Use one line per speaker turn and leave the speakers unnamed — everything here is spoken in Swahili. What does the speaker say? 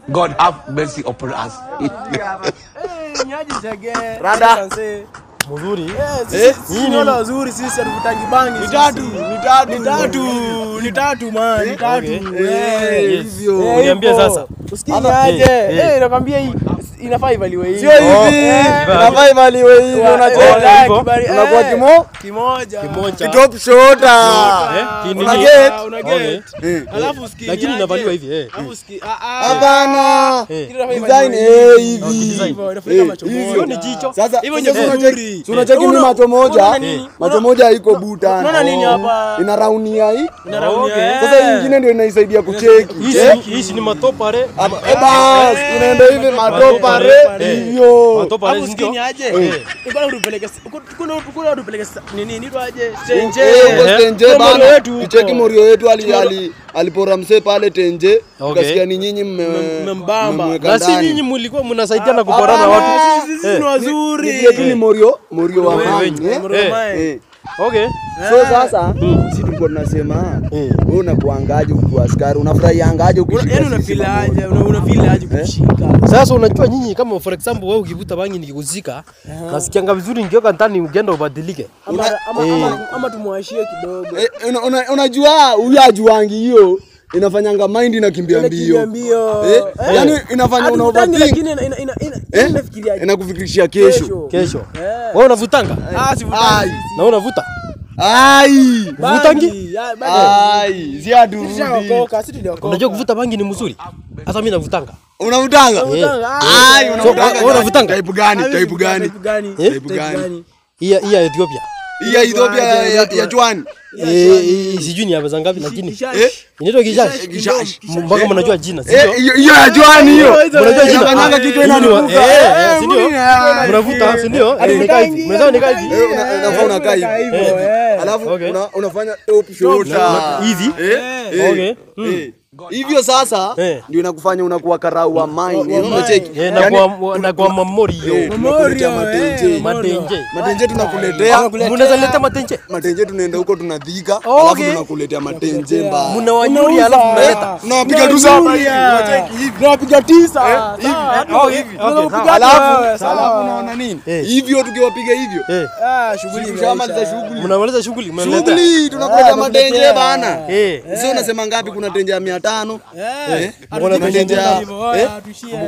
God have mercy upon us.
Rada.
Mzuri.
Sisi ni wala wazuri sisi hatuvutangi bangi. Ni tatu man, ni tatu.
Hivyo. Niambie sasa.
Usikie aje? Nakwambia hii inafaa ivaliwe hivi.
Sio hivi. Inafaa ivaliwe hivi unacheza. Unakuwa kimoja. Top shoulder.
Una get. Alafu usikie.
Lakini inavaliwa hivi
Alafu usikie.
Hapana. Design hivi.
Inafika macho moja.
Hiyo ni jicho.
Sasa
hivyo ndio nzuri.
Tunacheki ni macho moja. Macho moja iko buta.
Unaona nini hapa?
Ina raunia hii.
Inaraunia.
Sasa hii nyingine ndio inaisaidia kucheki.
Hii ni matopare.
Bas, unaenda hivi matopare hivyo.
Matopare
ndio. Aje? Ngoja urupeleke. Kuna urupeleke nini ndio aje?
Tenje bana. Tucheki Morio wetu alipora mse pale Tenje. Ukasikia ni nyinyi
mmembamba.
Na si nyinyi mlikuwa mnasaidiana kuporana watu.
Sisi ni wazuri.
Yetu ni Morio wa mani.
Okay.
So sasa sisi tulikuwa tunasema wewe unakuangaje ukiwa askari? Unafurahiangaje ukishika?
Yaani unafilaje kushika?
Sasa unajua nyinyi kama for example wewe ukivuta bangi nikikuzika, nasikianga vizuri ningioka ndani ungenda ubadilike.
Ama tumwashie kidogo.
Unajua huyu ajuangi hiyo. Inafanyanga mind inakimbia mbio. Yaani inafanya una overthink.
Lakini inafikiriaje?
Inakufikirishia kesho.
Wewe unavutanga?
Sivutangi.
Na unavuta?
Vutangi?
Ziadu.
Unajua kuvuta bangi ni mzuri? Hata mimi navutanga.
Unavutanga?
Unavutanga?
Type gani?
Hii ya Ethiopia.
Hii ya Ethiopia ya Chwani.
Sijui ni hapa za ngapi lakini inaitwa Gishash. Mpaka mnajua jina, sio?
Hiyo ya Chwani hiyo.
Mnajua jina.
Inafanyanga kitu inanuka.
Si ndio? Mnavuta, si ndio? Nikaa hivi. Mnaweza nikaa hivi.
Unakaa hivi. Alafu unafanya top shoulder.
Hivi. Okay.
Hivyo sasa ndio inakufanya unakuwa karau wa mine. Unacheki.
Na kwa memorio.
Matenje tunakuletea.
Mnaweza leta matenje.
Matenje tunaenda huko tunadhika, alafu tunakuletea matenje mbaya.
Mnawanyuri alafu mnaleta.
Tunapiga tu sawa. Unacheki hivi. Tunapiga 9.
Hivi.
Alafu unaona nini? Hivyo tukiwapiga hivyo.
Shughuli
Mshamaliza shughuli.
Mnamaliza shughuli, mnaleta.
Shughuli tunakuletea matenje bana. Sio unasema ngapi kuna tenje ya 500?
Kuna tenje hivyo. Tuishie.